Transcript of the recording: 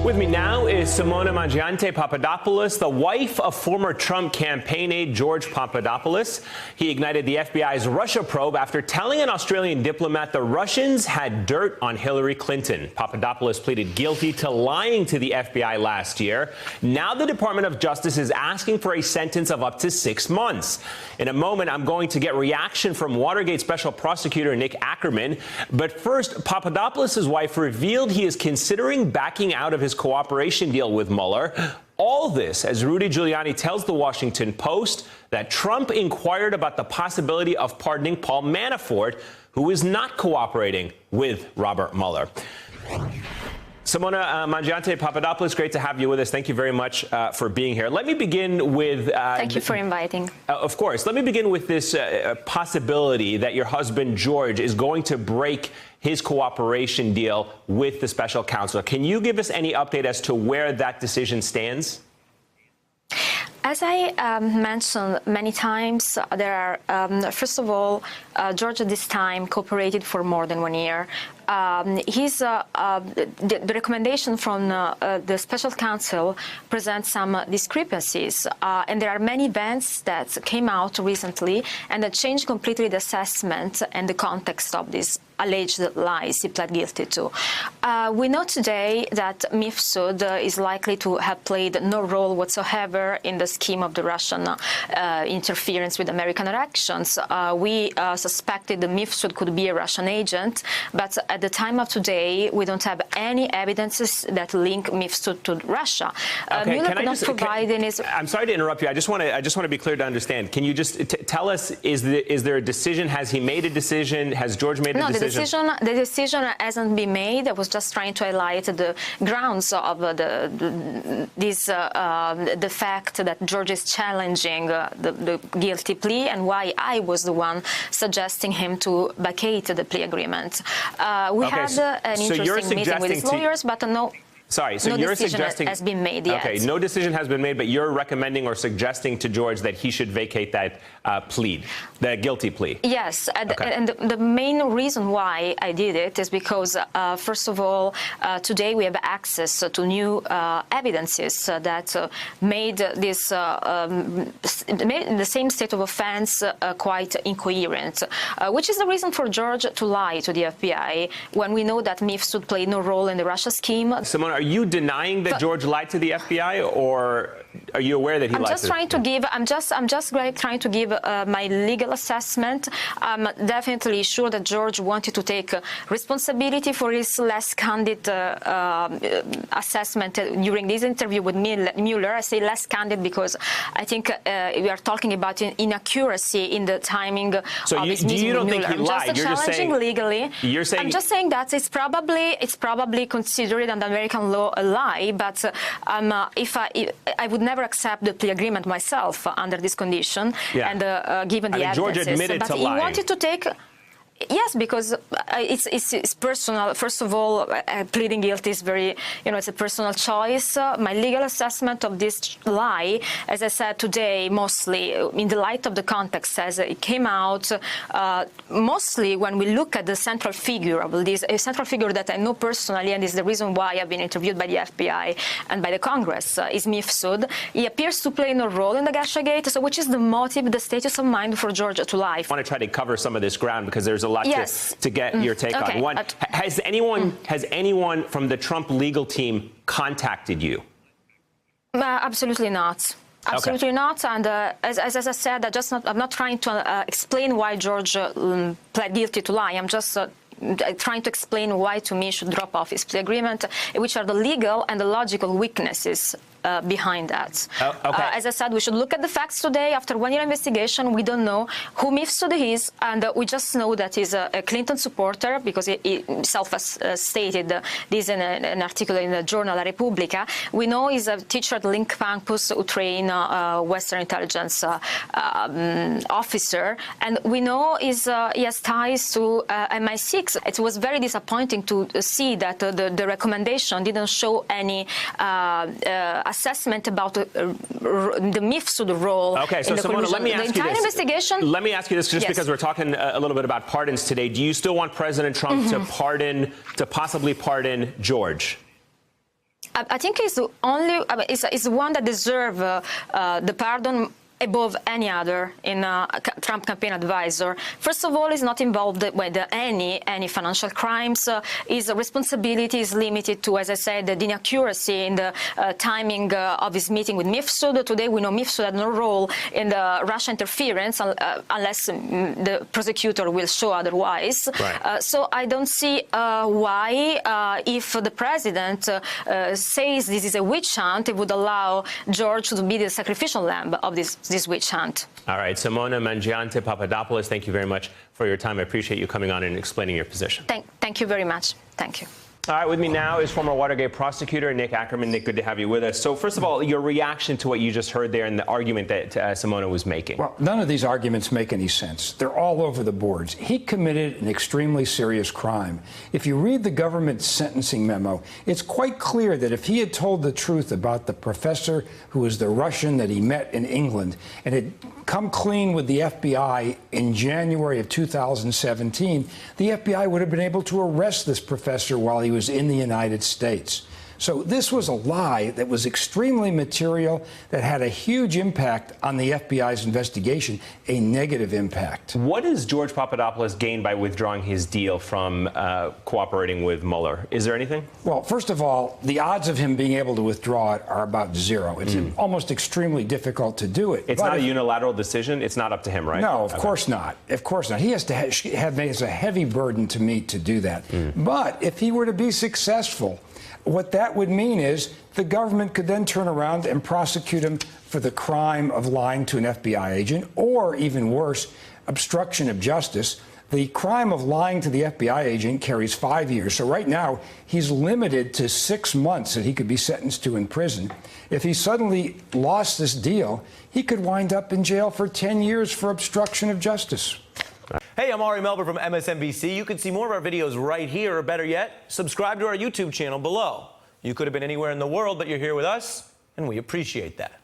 With me now is Simona Mangiante Papadopoulos, the wife of former Trump campaign aide George Papadopoulos. He ignited the FBI's Russia probe after telling an Australian diplomat the Russians had dirt on Hillary Clinton. Papadopoulos pleaded guilty to lying to the FBI last year. Now the Department of Justice is asking for a sentence of up to 6 months. In a moment, I'm going to get reaction from Watergate Special Prosecutor Nick Ackerman. But first, Papadopoulos' wife revealed he is considering backing out of his cooperation deal with Mueller. All this as Rudy Giuliani tells the Washington Post that Trump inquired about the possibility of pardoning Paul Manafort, who is not cooperating with Robert Mueller. Simona Mangiante Papadopoulos, great to have you with us. Thank you very much for being here. Let me begin with... Thank you for inviting. Of course. Let me begin with this possibility that your husband, George, is going to break his cooperation deal with the special counsel. Can you give us any update as to where that decision stands? As I mentioned many times, there are, first of all, George at this time cooperated for more than 1 year. The recommendation from the special counsel presents some discrepancies, and there are many events that came out recently and that changed completely the assessment and the context of these alleged lies he pled guilty to. We know today that Mifsud is likely to have played no role whatsoever in the scheme of the Russian interference with American elections. We suspected that Mifsud could be a Russian agent, but at the time of today, we don't have any evidences that link Mifsud to Russia. Mueller could not provide any... I'm sorry to interrupt you. I just want to be clear to understand. Can you just tell us, is there a decision? Has he made a decision? Has George made a decision? The decision hasn't been made. I was just trying to highlight the grounds of the fact that George is challenging the guilty plea and why I was the one suggesting him to vacate the plea agreement. We had an interesting meeting with his lawyers, but no. Sorry, so no you're decision suggesting... has been made yet. Okay, no decision has been made, but you're recommending or suggesting to George that he should vacate that plea, the guilty plea. Yes, and the main reason why I did it is because, first of all, today we have access to new evidences that made this made the same state of offense quite incoherent, which is the reason for George to lie to the FBI when we know that Mifsud played no role in the Russia scheme. Simona, are you denying that George lied to the FBI, or are you aware that he lied to the FBI? I'm just trying to give my legal assessment. I'm definitely sure that George wanted to take responsibility for his less candid assessment during this interview with Mueller. I say less candid because I think we are talking about an inaccuracy in the timing of his meeting with Mueller. I'm just challenging legally. I'm just saying that it's probably considered under American law a lie, but if I would never accept the plea agreement myself under this condition, and given the evidences. George admitted to lying. He wanted to take... Yes, because it's personal. First of all, pleading guilty is very, it's a personal choice. My legal assessment of this lie, as I said today, mostly in the light of the context as it came out, mostly when we look at the central figure of this, a central figure that I know personally, and is the reason why I've been interviewed by the FBI and by the Congress, is Mifsud. He appears to play no role in the Gashagate, so which is the motive, the status of mind for George to lie. I want to try to cover some of this ground because there's a lot to get your take on. One, has anyone from the Trump legal team contacted you? Absolutely not. Absolutely not. And as I said, I'm not trying to explain why George pled guilty to lie. I'm just trying to explain why, to me, should drop off his plea agreement, which are the legal and the logical weaknesses behind that. As I said, we should look at the facts today. After 1 year investigation, we don't know who Mifsud is, and we just know that he's a Clinton supporter because he self-stated this in an article in the journal La Repubblica. We know he's a teacher at Link campus who train Western intelligence officer, and we know he has ties to MI6. It was very disappointing to see that the recommendation didn't show any assessment about the Mifsud role. Okay, so Simona, let me ask you this. Investigation. Let me ask you this, just because we're talking a little bit about pardons today. Do you still want President Trump to possibly pardon George? I think it's the only, it's the one that deserves the pardon above any other in Trump campaign advisor. First of all, he's not involved with any financial crimes. His responsibility is limited to, as I said, the inaccuracy in the timing of his meeting with Mifsud. Today, we know Mifsud had no role in the Russia interference unless the prosecutor will show otherwise. Right. So I don't see why, if the president says this is a witch hunt, it would allow George to be the sacrificial lamb of this witch hunt. All right, Simona Mangiante, Papadopoulos, thank you very much for your time. I appreciate you coming on and explaining your position. Thank you very much. Thank you. All right, with me now is former Watergate prosecutor Nick Ackerman. Nick, good to have you with us. So first of all, your reaction to what you just heard there and the argument that Simona was making. Well, none of these arguments make any sense. They're all over the boards. He committed an extremely serious crime. If you read the government's sentencing memo, it's quite clear that if he had told the truth about the professor who was the Russian that he met in England and had come clean with the FBI in January of 2017, the FBI would have been able to arrest this professor while he was in the United States. So this was a lie that was extremely material, that had a huge impact on the FBI's investigation, a negative impact. What does George Papadopoulos gain by withdrawing his deal from cooperating with Mueller? Is there anything? Well, first of all, the odds of him being able to withdraw it are about zero. It's almost extremely difficult to do it. It's not a unilateral decision? It's not up to him, right? No, of course not. Of course not. He has to have a heavy burden to meet to do that. But if he were to be successful, what that would mean is the government could then turn around and prosecute him for the crime of lying to an FBI agent, or even worse, obstruction of justice. The crime of lying to the FBI agent carries 5 years. So right now, he's limited to 6 months that he could be sentenced to in prison. If he suddenly lost this deal, he could wind up in jail for 10 years for obstruction of justice. Hey, I'm Ari Melber from MSNBC. You can see more of our videos right here, or better yet, subscribe to our YouTube channel below. You could have been anywhere in the world, but you're here with us, and we appreciate that.